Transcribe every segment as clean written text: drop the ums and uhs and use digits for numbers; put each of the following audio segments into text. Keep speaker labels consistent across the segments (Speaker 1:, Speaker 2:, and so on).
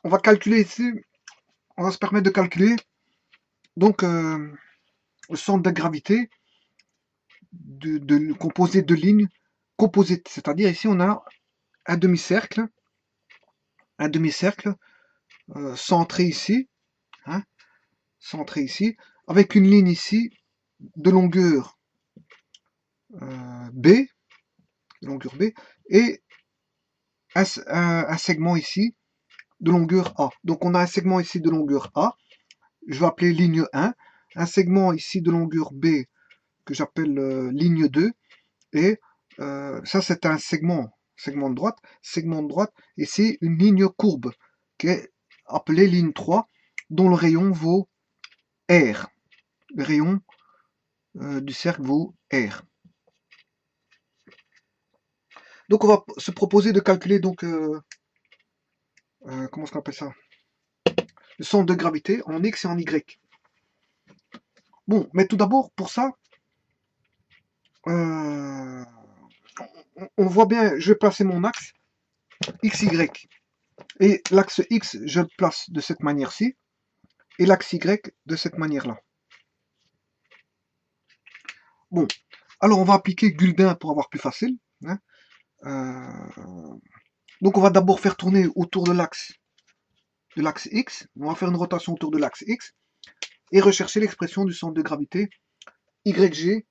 Speaker 1: on va calculer ici, on va se permettre de calculer donc le centre de gravité composé de lignes composites. C'est-à-dire ici on a un demi-cercle, centré ici, hein, centré ici, avec une ligne ici de longueur B, et un segment ici de longueur A. Donc on a un segment ici de longueur A, je vais appeler ligne 1, un segment ici de longueur B que j'appelle ligne 2, et ça c'est un segment de droite, et c'est une ligne courbe qui est appelée ligne 3, dont le rayon vaut R. Le rayon du cercle vaut R. Donc on va se proposer de calculer donc comment est-ce qu'on appelle ça, le centre de gravité en X et en Y. Bon, mais tout d'abord, pour ça, on voit bien, je vais placer mon axe XY. Et l'axe X, je le place de cette manière-ci, et l'axe Y de cette manière-là. Bon, alors on va appliquer Guldin pour avoir plus facile. Hein. Donc on va d'abord faire tourner autour de l'axe X. On va faire une rotation autour de l'axe X et rechercher l'expression du centre de gravité YG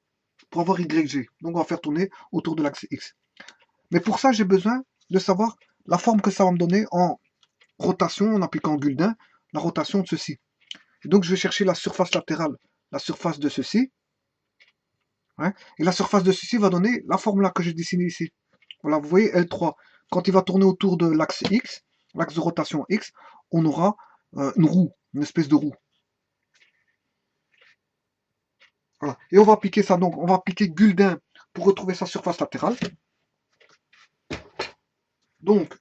Speaker 1: pour avoir YG. Donc on va faire tourner autour de l'axe X. Mais pour ça, j'ai besoin de savoir la forme que ça va me donner en rotation, en appliquant Guldin, la rotation de ceci. Et donc je vais chercher la surface latérale, la surface de ceci. Hein, et la surface de ceci va donner la forme là que j'ai dessinée ici. Voilà, vous voyez L3. Quand il va tourner autour de l'axe X, l'axe de rotation X, on aura une roue, une espèce de roue. Voilà. Et on va appliquer ça, donc on va appliquer Guldin pour retrouver sa surface latérale. Donc,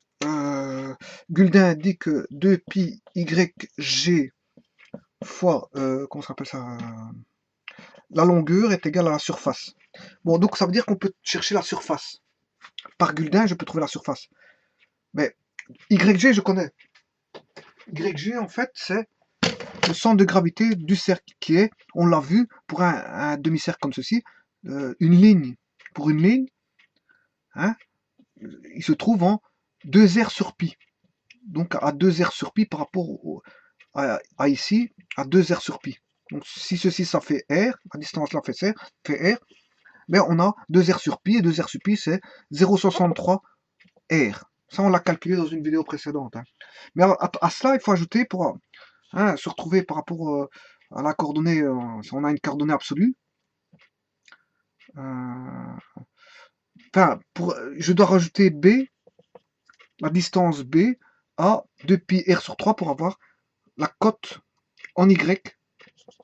Speaker 1: Guldin dit que 2pi YG fois, comment ça s'appelle ça, la longueur est égale à la surface. Bon, donc ça veut dire qu'on peut chercher la surface. Par Guldin, je peux trouver la surface. Mais YG, je connais. YG, en fait, c'est le centre de gravité du cercle qui est, on l'a vu, pour un demi-cercle comme ceci, une ligne. Pour une ligne, hein, il se trouve en 2R sur pi. Donc à 2R sur pi par rapport à ici, à 2R sur pi. Donc si ceci, ça fait R, la distance là fait R, mais on a 2R sur pi, et 2R sur pi, c'est 0,63 R. Ça, on l'a calculé dans une vidéo précédente. Hein. Mais à cela, il faut ajouter, pour se retrouver par rapport à la coordonnée, si on a une coordonnée absolue, je dois rajouter B, la distance B, à 2pi R sur 3 pour avoir la cote en Y.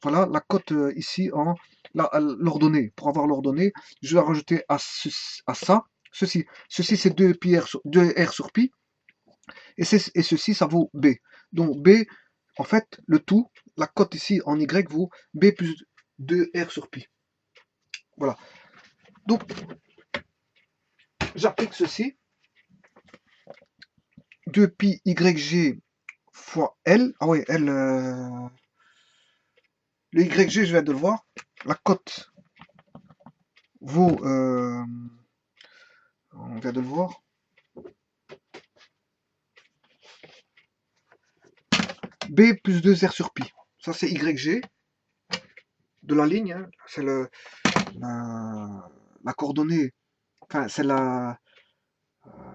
Speaker 1: Voilà, la cote ici en l'ordonnée. Pour avoir l'ordonnée, je dois rajouter à ça ceci. Ceci, c'est 2R sur pi. Et ceci, ça vaut B. Donc B, en fait, le tout, la cote ici en Y vaut B plus 2R sur pi. Voilà. Donc, j'applique ceci. 2pi YG fois L. Ah oui, L. Le YG, je viens de le voir. La cote vaut... on vient de le voir. B plus 2R sur pi. Ça, c'est YG de la ligne. Hein. C'est la coordonnée. Enfin, c'est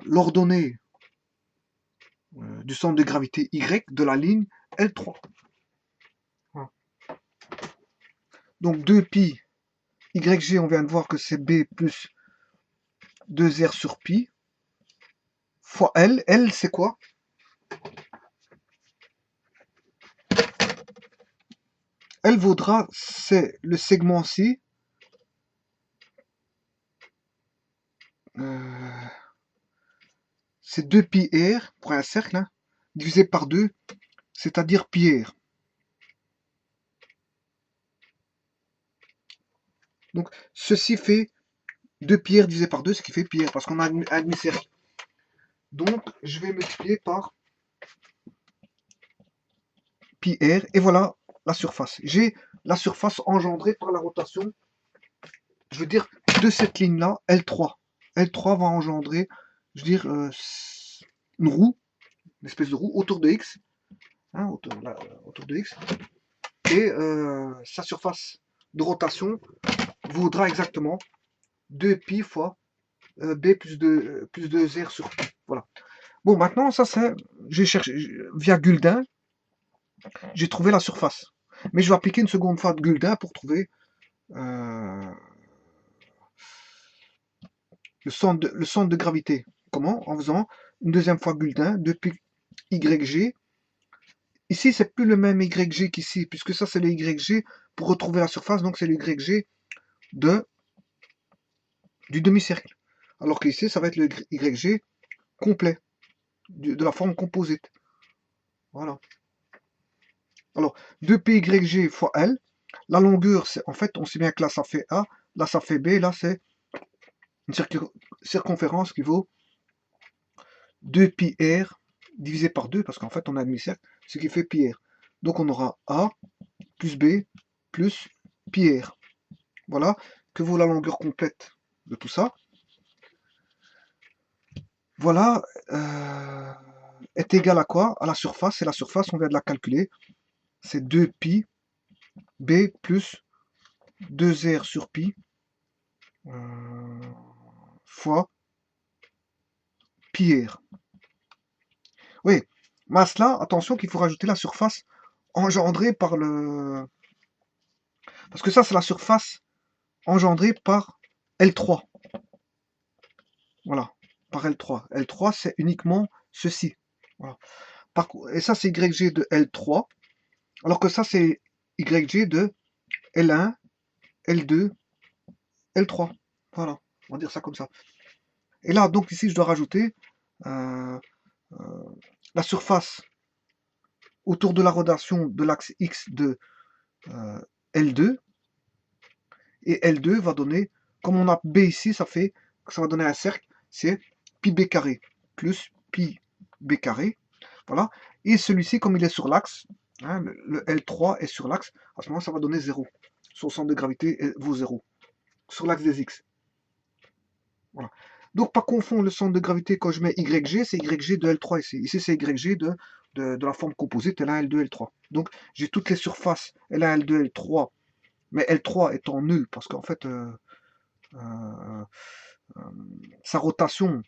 Speaker 1: l'ordonnée du centre de gravité Y de la ligne L3. Voilà. Donc 2pi YG, on vient de voir que c'est B plus 2R sur pi fois L. L, c'est quoi? L vaudra, c'est le segment-ci, c'est 2pi R pour un cercle, hein, divisé par 2, c'est-à-dire pi R. Donc ceci fait 2pi R divisé par 2, ce qui fait pi R, parce qu'on a un demi-cercle. Donc je vais multiplier par pi r, et voilà la surface. J'ai la surface engendrée par la rotation, je veux dire, de cette ligne-là, L3. L3 va engendrer, je veux dire, une roue, une espèce de roue autour de X, hein, autour de X, et sa surface de rotation vaudra exactement 2pi fois B plus 2R sur pi. Voilà. Bon, maintenant, ça c'est, j'ai cherché, via Guldin, j'ai trouvé la surface. Mais je vais appliquer une seconde fois de Guldin pour trouver le centre de gravité. Comment? En faisant une deuxième fois Guldin depuis YG. Ici, c'est plus le même YG qu'ici, puisque ça, c'est le YG pour retrouver la surface, donc c'est le YG du demi-cercle. Alors qu'ici, ça va être le YG complet, de la forme composite. Voilà. Alors, 2PYG fois L. La longueur, c'est en fait, on sait bien que là, ça fait A, là, ça fait B, là, c'est une circonférence qui vaut 2πr divisé par 2, parce qu'en fait, on a un demi-cercle, ce qui fait πr. Donc, on aura A plus B plus πr. Voilà, que vaut la longueur complète de tout ça. Voilà, est égal à quoi? À la surface, et la surface, on vient de la calculer, c'est 2pi b plus 2r sur pi fois pi r. Oui, mais à cela, attention qu'il faut rajouter la surface engendrée par le... Parce que ça, c'est la surface engendrée par L3. Voilà, par L3. L3, c'est uniquement ceci. Voilà. Et ça, c'est YG de L3, alors que ça, c'est YG de L1, L2, L3. Voilà, on va dire ça comme ça. Et là, donc ici, je dois rajouter la surface autour de la rotation de l'axe X de L2. Et L2 va donner, comme on a B ici, ça va donner un cercle, c'est pi b carré plus pi b carré. Voilà. Et celui-ci, comme il est sur l'axe, hein, le L3 est sur l'axe, à ce moment ça va donner 0. Son centre de gravité vaut 0. Sur l'axe des X. Voilà. Donc pas confondre le centre de gravité quand je mets YG, c'est YG de L3 ici. Ici c'est YG de la forme composite L1, L2, L3. Donc j'ai toutes les surfaces L1, L2, L3, mais L3 étant nul parce qu'en fait sa rotation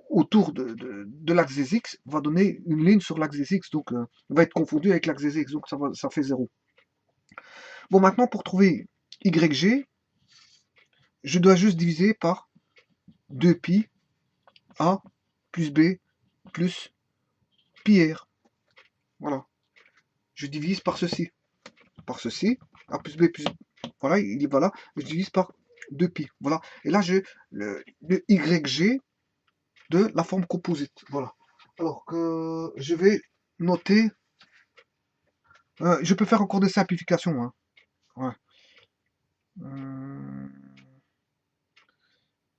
Speaker 1: autour de l'axe des X va donner une ligne sur l'axe des X, donc va être confondu avec l'axe des X, donc ça fait 0. Bon, maintenant pour trouver YG, je dois juste diviser par 2pi A plus B plus pi R. Voilà. Je divise par ceci. Par ceci. A plus B plus... Voilà, il est voilà. Je divise par 2pi. Voilà. Et là, j'ai le YG de la forme composite. Voilà. Alors que je vais noter... je peux faire encore des simplifications. Hein. Ouais.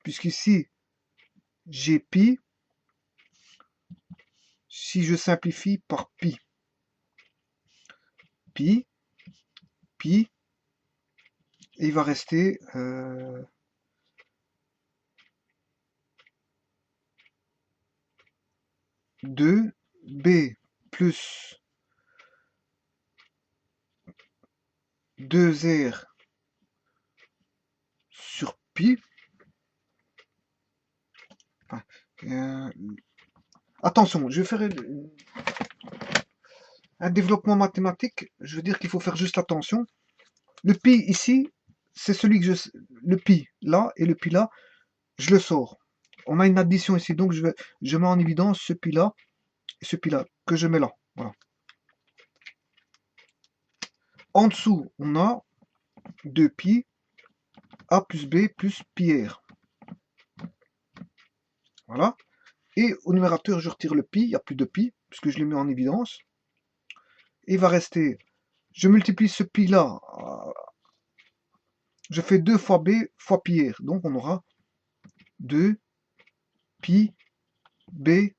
Speaker 1: Puisqu'ici, j'ai pi. Si je simplifie par pi, pi, pi, et il va rester 2b plus 2r sur pi. Attention, je vais faire un développement mathématique. Je veux dire qu'il faut faire juste attention. Le pi ici, c'est celui que le pi là et le pi là, je le sors. On a une addition ici, donc je mets en évidence ce pi là et ce pi là que je mets là. Voilà. En dessous, on a 2pi a plus b plus pi r. Voilà. Et au numérateur, je retire le pi, il n'y a plus de pi, puisque je l'ai mis en évidence. Et il va rester, je multiplie ce pi là, je fais 2 fois b fois pi r. Donc on aura 2 pi b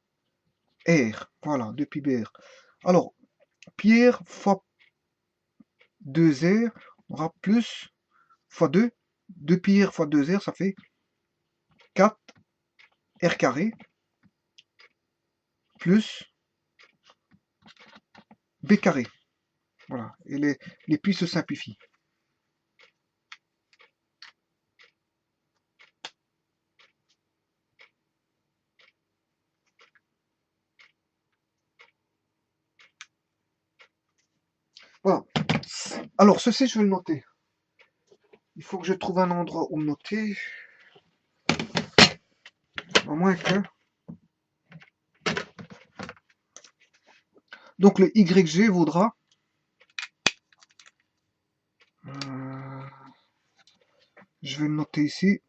Speaker 1: r. Voilà, 2 pi b r. Alors, pi r fois 2r, on aura plus fois 2. 2 pi r fois 2r, ça fait 4 r carré plus b carré. Voilà, et les pi se simplifient. Voilà. Alors, ceci, je vais le noter. Il faut que je trouve un endroit où le noter. À moins que... Donc, le YG vaudra... je vais le noter ici.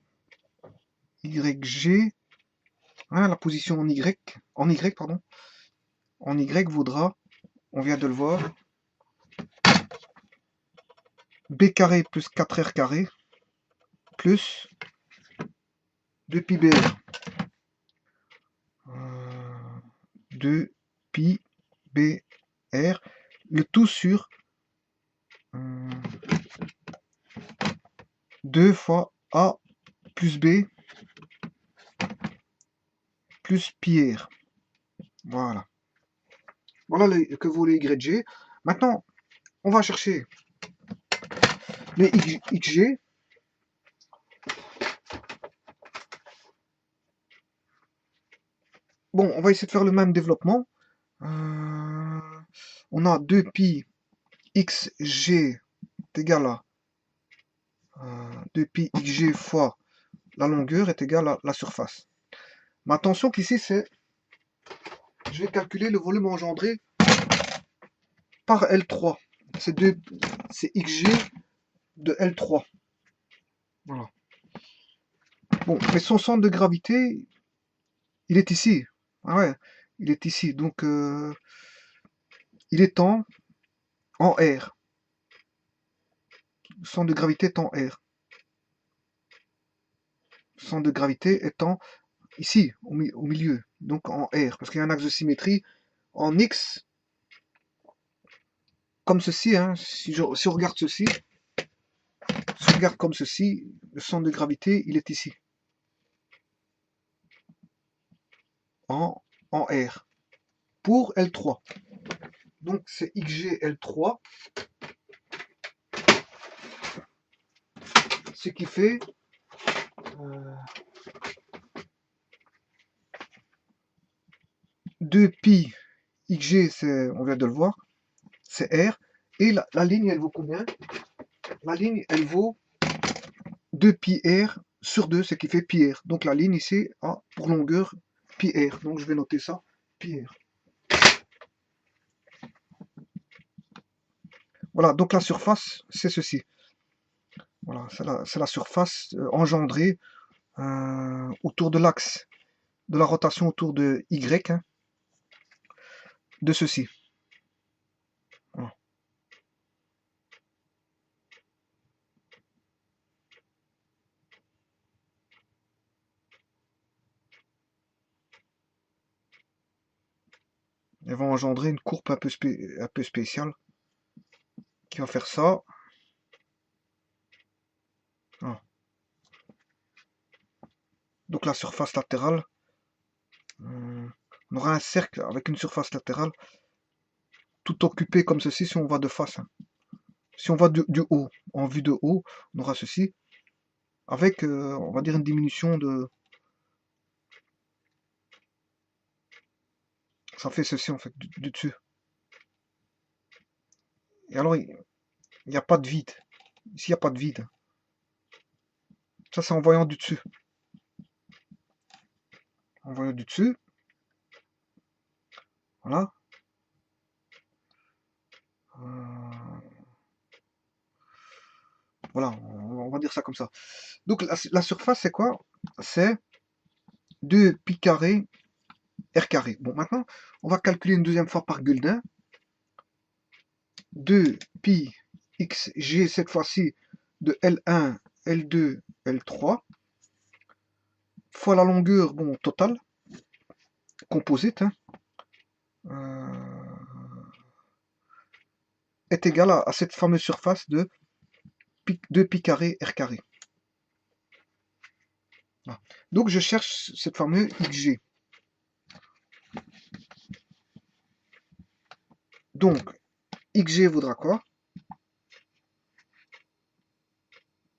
Speaker 1: YG... Hein, la position en Y, pardon. En Y vaudra, on vient de le voir, B carré plus 4R carré plus 2 pi BR. 2 pi BR, le tout sur 2 fois A plus B plus pi R. Voilà. Voilà que vaut les YG. Maintenant, on va chercher les XG. Bon, on va essayer de faire le même développement. On a 2 pi xg est égal à 2 pi xg fois la longueur est égale à la surface. Mais attention qu'ici, je vais calculer le volume engendré par L3. C'est xg de L3. Voilà. Bon, mais son centre de gravité, il est ici. Ah ouais, il est ici. Donc, il est en R. Le centre de gravité est en R. Le centre de gravité étant ici, au milieu. Donc en R. Parce qu'il y a un axe de symétrie en X. Comme ceci. Hein, si on regarde ceci. Si on regarde comme ceci, le centre de gravité, il est ici. En R. Pour L3. Donc c'est XG L3. Ce qui fait 2 pi XG, on vient de le voir, c'est R. Et la ligne, elle vaut combien? La ligne, elle vaut 2 pi R sur 2, ce qui fait pi R. Donc la ligne ici a pour longueur pi R. Donc je vais noter ça, pi R. Voilà, donc la surface, c'est ceci. Voilà, c'est la surface engendrée autour de l'axe de la rotation autour de Y, hein, de ceci. Voilà. Elle va engendrer une courbe un peu spéciale qui va faire ça. Voilà. Donc la surface latérale, on aura un cercle avec une surface latérale tout occupé comme ceci si on va de face. Hein. Si on va du haut, en vue de haut, on aura ceci avec, on va dire, une diminution de... Ça fait ceci en fait, du dessus. Et alors, il n'y a pas de vide. Ici, il n'y a pas de vide. Ça, c'est en voyant du dessus. En voyant du dessus. Voilà. Voilà, on va dire ça comme ça. Donc, la surface, c'est quoi? C'est 2 pi carré R carré. Bon, maintenant, on va calculer une deuxième fois par Guldin. 2 pi xg, cette fois-ci, de L1, L2, L3, fois la longueur, bon, totale, composite, hein, est égal à cette fameuse surface de 2pi carré r carré. Voilà. Donc je cherche cette fameuse xg. Donc xg vaudra quoi?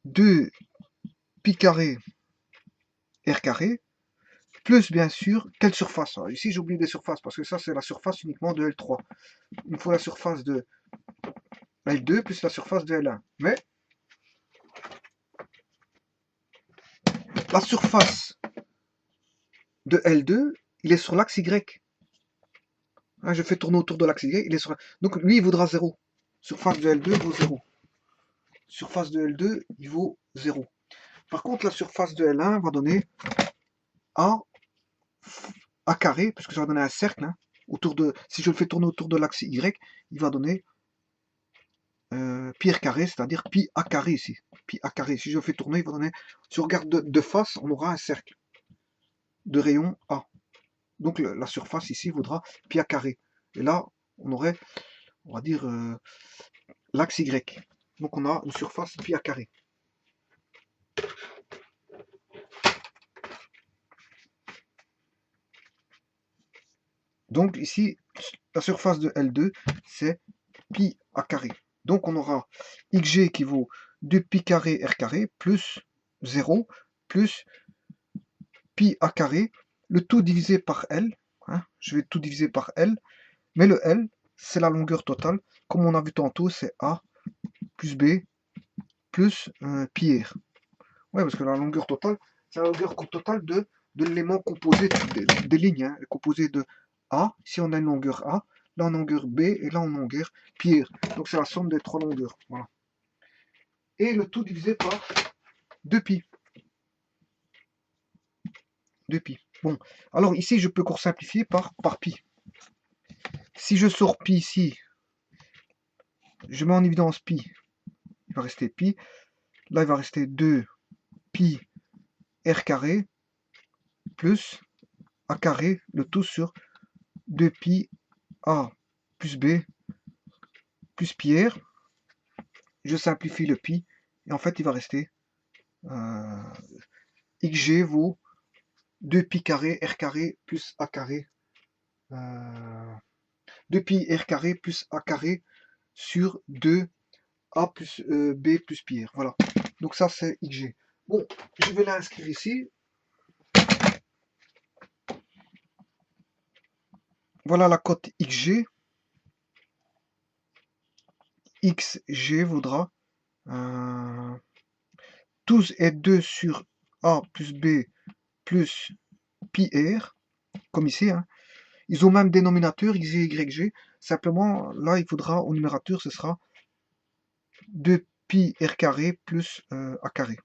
Speaker 1: 2pi carré r carré, plus bien sûr, quelle surface? Alors, ici j'ai oublié des surfaces, parce que ça c'est la surface uniquement de L3. Il me faut la surface de L2 plus la surface de L1. Mais la surface de L2, il est sur l'axe Y. Hein, je fais tourner autour de l'axe Y, il est sur... Donc lui il vaudra 0. Surface de L2 vaut 0. Surface de L2, il vaut 0. Par contre, la surface de L1 va donner A carré, puisque ça va donner un cercle. Hein, autour de, si je le fais tourner autour de l'axe Y, il va donner pi r carré, c'est-à-dire pi a carré ici. Pi a carré. Si je le fais tourner, il va donner... Si on regarde de face, on aura un cercle de rayon A. Donc la surface ici vaudra pi a carré. Et là, on aurait, on va dire, l'axe Y. Donc on a une surface pi a carré. Donc ici, la surface de L2, c'est pi a carré. Donc on aura xg qui vaut 2pi carré r carré plus 0 plus pi a carré, le tout divisé par L. Hein, je vais tout diviser par L. Mais le L, c'est la longueur totale. Comme on a vu tantôt, c'est A plus B plus pi r. Ouais, parce que la longueur totale, c'est la longueur totale de l'élément composé des lignes. Hein, composé de A. Ici, on a une longueur A. Là, en longueur B. Et là, en longueur pi r. Donc, c'est la somme des trois longueurs. Voilà. Et le tout divisé par 2pi. 2pi. Bon. Alors, ici, je peux encore simplifier par pi. Si je sors pi ici, je mets en évidence pi. Il va rester pi. Là, il va rester 2 pi r carré plus a carré, le tout sur 2 pi a plus b plus pi r. Je simplifie le pi, et en fait, il va rester xg vaut 2 pi carré r carré plus a carré. 2 pi r carré plus a carré sur 2 a plus b plus pi r. Voilà. Donc ça, c'est xg. Bon, je vais l'inscrire ici. Voilà la cote xg. xg vaudra 12 et 2 sur a plus b plus pi r, comme ici. Hein. Ils ont même dénominateur x, y, g. Simplement, là, il faudra, au numérateur, ce sera 2 pi r carré plus a carré.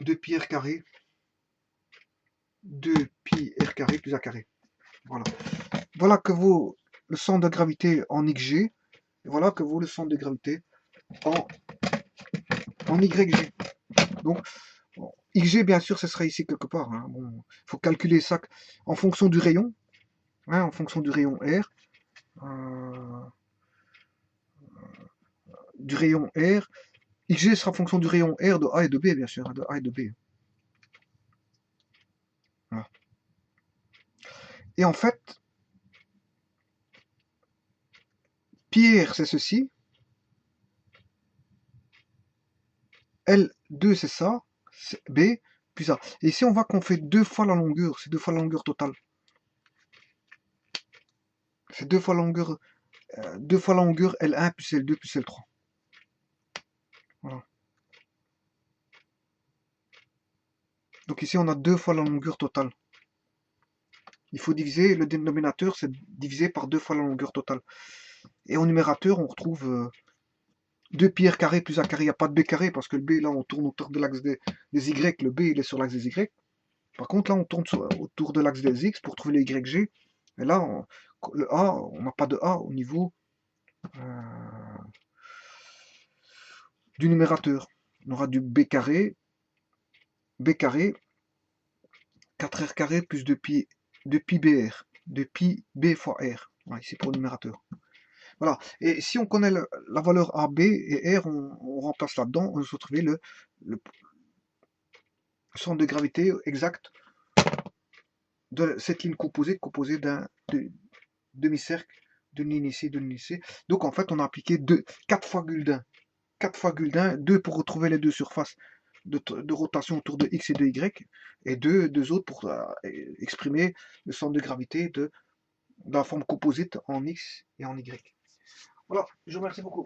Speaker 1: 2 pi r carré. 2 pi r carré plus a carré. Voilà. Voilà que vaut le centre de gravité en xg. Et voilà que vaut le centre de gravité en YG. Donc, bon, XG, bien sûr, ce sera ici quelque part. Hein. Bon, faut calculer ça en fonction du rayon. Hein, en fonction du rayon R. Du rayon R. XG sera en fonction du rayon R de A et de B, bien sûr. Hein, de A et de B. Voilà. Et en fait, pi R, c'est ceci. L2, c'est ça. C'est B, plus A. Et ici, on voit qu'on fait 2 fois la longueur. C'est 2 fois la longueur totale. C'est 2 fois la longueur, 2 fois la longueur L1 plus L2 plus L3. Voilà. Donc ici, on a 2 fois la longueur totale. Il faut diviser, le dénominateur, c'est divisé par 2 fois la longueur totale. Et au numérateur, on retrouve 2 pi r carré plus a carré. Il n'y a pas de b carré, parce que le b, là, on tourne autour de l'axe des y. Le b, il est sur l'axe des y. Par contre, là, on tourne autour de l'axe des x pour trouver les yg. Et là, le a, on n'a pas de a au niveau du numérateur. On aura du b carré, 4r carré plus 2 pi br, 2 pi b fois r. Voilà, ici pour le numérateur. Voilà. Et si on connaît la valeur A, B et R, on remplace là-dedans, on va se retrouver le centre de gravité exact de cette ligne composée d'un demi-cercle, d'une ligne ici, d'une ligne ici. Donc en fait, on a appliqué 4 fois Guldin. 4 fois Guldin, 2 pour retrouver les deux surfaces de rotation autour de X et de Y, et deux autres pour exprimer le centre de gravité de la forme composite en X et en Y. Voilà, je vous remercie beaucoup.